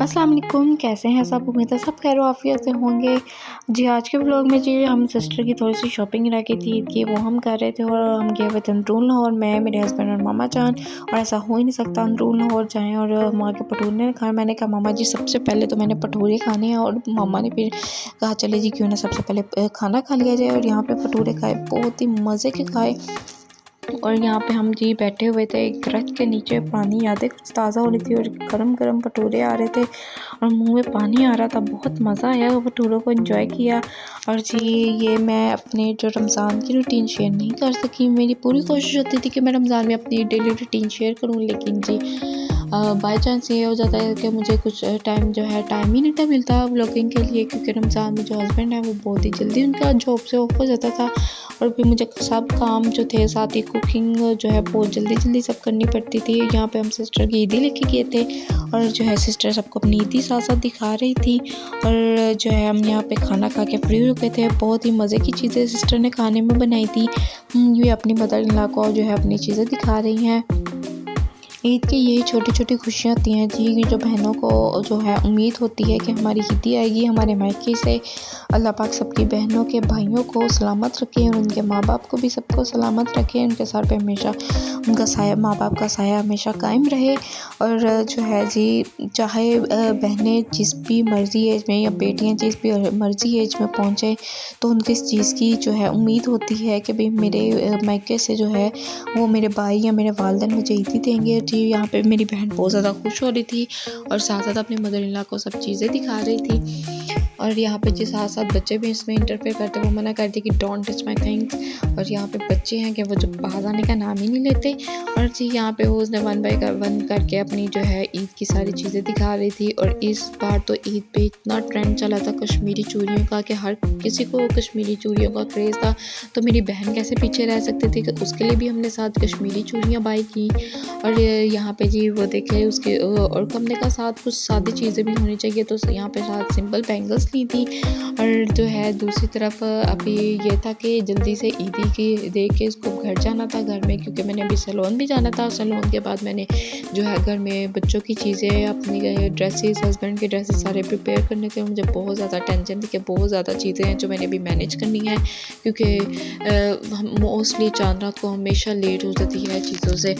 अस्सलाम वालेकुम, कैसे हैं सब? उम्मीद है सब खैर आफियत से होंगे। जी, आज के व्लॉग में जी हम सिस्टर की थोड़ी सी शॉपिंग रह गई थी ईद की, वो हम कर रहे थे और हम गए हुए थे अंदरून लाहौर, मैं, मेरे हस्बैंड और मामा जान। और ऐसा हो ही नहीं सकता अंदरून लाहौर जाएँ और माँ के भटूरे खाएँ। मैंने कहा मामा जी सबसे पहले तो मैंने भटूरे खाने हैं, और मामा ने फिर कहा चले जी क्यों ना सबसे पहले खाना खा लिया जाए। और यहाँ पे भटूरे खाए, बहुत ही मज़े के खाए। और यहाँ पे हम जी बैठे हुए थे एक दरख्त के नीचे, पुरानी यादें कुछ ताज़ा हो रही थी और गरम गरम भटूरे आ रहे थे और मुंह में पानी आ रहा था। बहुत मज़ा आया भटूरों को एंजॉय किया। और जी ये मैं अपने जो रमज़ान की रूटीन शेयर नहीं कर सकी। मेरी पूरी कोशिश होती थी कि मैं रमज़ान में अपनी डेली रूटीन शेयर करूँ, लेकिन जी बाय चांस ये हो जाता है कि मुझे कुछ टाइम टाइम ही नहीं मिलता व्लॉगिंग के लिए, क्योंकि रमज़ान में जो हस्बैंड है वो बहुत ही जल्दी उनका जॉब से ऑफ हो जाता था और फिर मुझे सब काम जो थे, साथ ही कुकिंग जो है बहुत जल्दी सब करनी पड़ती थी। यहाँ पे हम सिस्टर की ईदी लेके गए थे और जो है सिस्टर सबको अपनी ईदी साथ साथ दिखा रही थी और जो है हम यहाँ पे खाना खा के फ्री हो गए थे। बहुत ही मज़े की चीज़ें सिस्टर ने खाने में बनाई थी। ये अपनी मदर इन लॉ को जो है अपनी चीज़ें दिखा रही हैं। ईद की यही छोटी छोटी खुशियाँ होती हैं जी, जो बहनों को जो है उम्मीद होती है कि हमारी ईदी आएगी हमारे मायके से। अल्लाह पाक सबकी बहनों के भाइयों को सलामत रखे और उनके माँ बाप को भी सबको सलामत रखे, उनके सर पे हमेशा उनका साया, माँ बाप का साया हमेशा कायम रहे। और जो है जी चाहे बहनें जिस भी मर्ज़ी एज में या बेटियाँ जिस भी मर्ज़ी एज में पहुँचे, तो उनकी इस चीज़ की जो है उम्मीद होती है कि भाई मेरे मायके से जो है वो मेरे भाई या मेरे वालिदैन मुझे ईदी देंगे जी। यहाँ पे मेरी बहन बहुत ज़्यादा खुश हो रही थी और साथ साथ अपनी मदर इन लॉ को सब चीज़ें दिखा रही थी। और यहाँ पे जी साथ साथ बच्चे भी इसमें इंटरफेयर करते, वो मना करते कि डोंट टच माय थिंग्स। और यहाँ पे बच्चे हैं कि वो जो बाहर आने का नाम ही नहीं लेते। और जी यहाँ पे वो उसने वन बाय वन करके अपनी जो है ईद की सारी चीज़ें दिखा रही थी। और इस बार तो ईद पे इतना ट्रेंड चला था कश्मीरी चूड़ियों का कि हर किसी को कश्मीरी चूड़ियों का क्रेज़ था। तो मेरी बहन कैसे पीछे रह सकती थी, कि उसके लिए भी हमने साथ कश्मीरी चूड़ियाँ बाई की। और यहाँ पे जी वो देखे उसके और हमने कहा साथ कुछ सादी चीज़ें भी होनी चाहिए, तो यहाँ पे साथ सिंपल बैंगल्स ली थी। और जो है दूसरी तरफ अभी ये था कि जल्दी से ईदी की देख के इसको घर जाना था घर में, क्योंकि मैंने अभी सैलून भी जाना था। सैलून के बाद मैंने जो है घर में बच्चों की चीज़ें, अपनी ड्रेसेस, हस्बैंड के ड्रेसेस सारे प्रिपेयर करने थे। मुझे बहुत ज़्यादा टेंशन थी कि बहुत ज़्यादा चीज़ें हैं जो मैंने अभी मैनेज करनी है, क्योंकि हम मोस्टली चांद रात को हमेशा लेट हो जाती है चीज़ों से।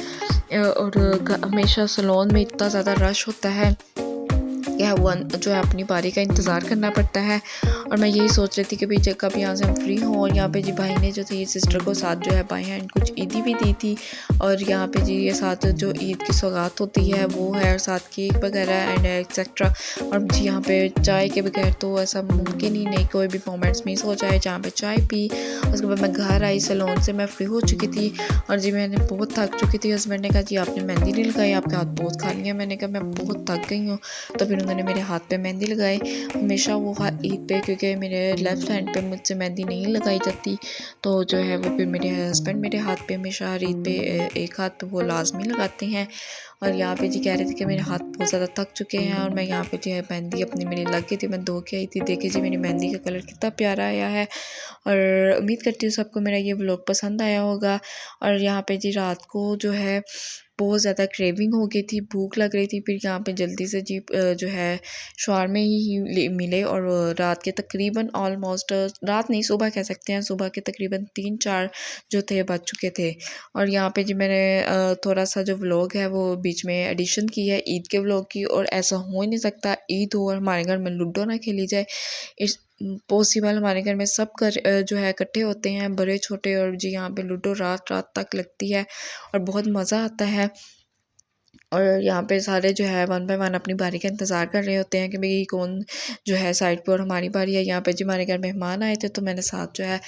और हमेशा सैलून में इतना ज़्यादा रश होता है कि वो जो है अपनी बारी का इंतज़ार करना पड़ता है। और मैं यही सोच रही थी कि भाई जब कब यहाँ से हम फ्री हों। और यहाँ पे जी भाई ने जो थी सिस्टर को साथ जो है बाई हैंड कुछ ईदी भी दी थी। और यहाँ पे जी ये साथ जो ईद की सौगात होती है वो है, और साथ केक वगैरह एंड एक्सेट्रा। और जी यहाँ पे चाय के बगैर तो ऐसा मुमकिन ही नहीं, कोई भी मोमेंट्स मिस हो जाए। जहाँ पे चाय पी, उसके बाद मैं घर आई, सैलून से मैं फ्री हो चुकी थी और जी मैंने बहुत थक चुकी थी। हस्बैंड ने कहा जी आपने मेहंदी नहीं लगाई, आपके हाथ बहुत खाली है। मैंने कहा मैं बहुत थक गई हूँ। तो फिर उन्होंने मेरे हाथ पे मेहंदी लगाई। हमेशा वो ईद पे, क्योंकि मेरे लेफ़्ट हैंड पे मुझसे मेहंदी नहीं लगाई जाती, तो जो है वो फिर मेरे हस्बैंड मेरे हाथ पे हमेशा हर ईद पे एक हाथ पे वो लाजमी लगाते हैं। और यहाँ पे जी कह रहे थे कि मेरे हाथ बहुत ज़्यादा थक चुके हैं। और मैं यहाँ पे जो है मेहंदी अपनी मेरी लग गई थी, मैं धो के आई थी। देखिए जी मेरी मेहंदी का कलर कितना प्यारा आया है। और उम्मीद करती हूँ सबको मेरा ये व्लॉग पसंद आया होगा। और यहाँ पे जी रात को जो है बहुत ज़्यादा क्रेविंग हो गई थी, भूख लग रही थी। फिर यहाँ पे जल्दी से जी जो है शवारमे ही मिले। और रात के तकरीबन ऑलमोस्ट, रात नहीं सुबह कह सकते हैं, सुबह के तकरीबन 3-4 जो थे बज चुके थे। और यहाँ पे जी मैंने थोड़ा सा जो व्लॉग है वो बीच में एडिशन की है ईद के व्लॉग की। और ऐसा हो ही नहीं सकता ईद हो और हमारे घर में लूडो ना खेली जाए, इस पॉसिबल। हमारे घर में सब घर जो है इकट्ठे होते हैं, बड़े छोटे। और जी यहाँ पे लूडो रात रात तक लगती है और बहुत मज़ा आता है। और यहाँ पे सारे जो है वन बाय वन अपनी बारी का इंतज़ार कर रहे होते हैं कि भाई कौन जो है साइड पे और हमारी बारी है। यहाँ पे जी हमारे घर मेहमान आए थे, तो मैंने साथ जो है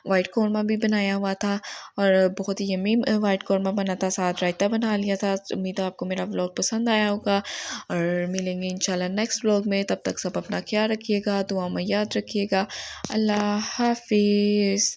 वाइट कौरमा भी बनाया हुआ था और बहुत ही यम्मी वाइट कौरमा बना था, साथ रायता बना लिया था। उम्मीद है आपको मेरा व्लॉग पसंद आया होगा और मिलेंगे इंशाल्लाह नेक्स्ट व्लॉग में। तब तक सब अपना ख्याल रखिएगा, दुआ में याद रखिएगा। अल्लाह हाफिज़।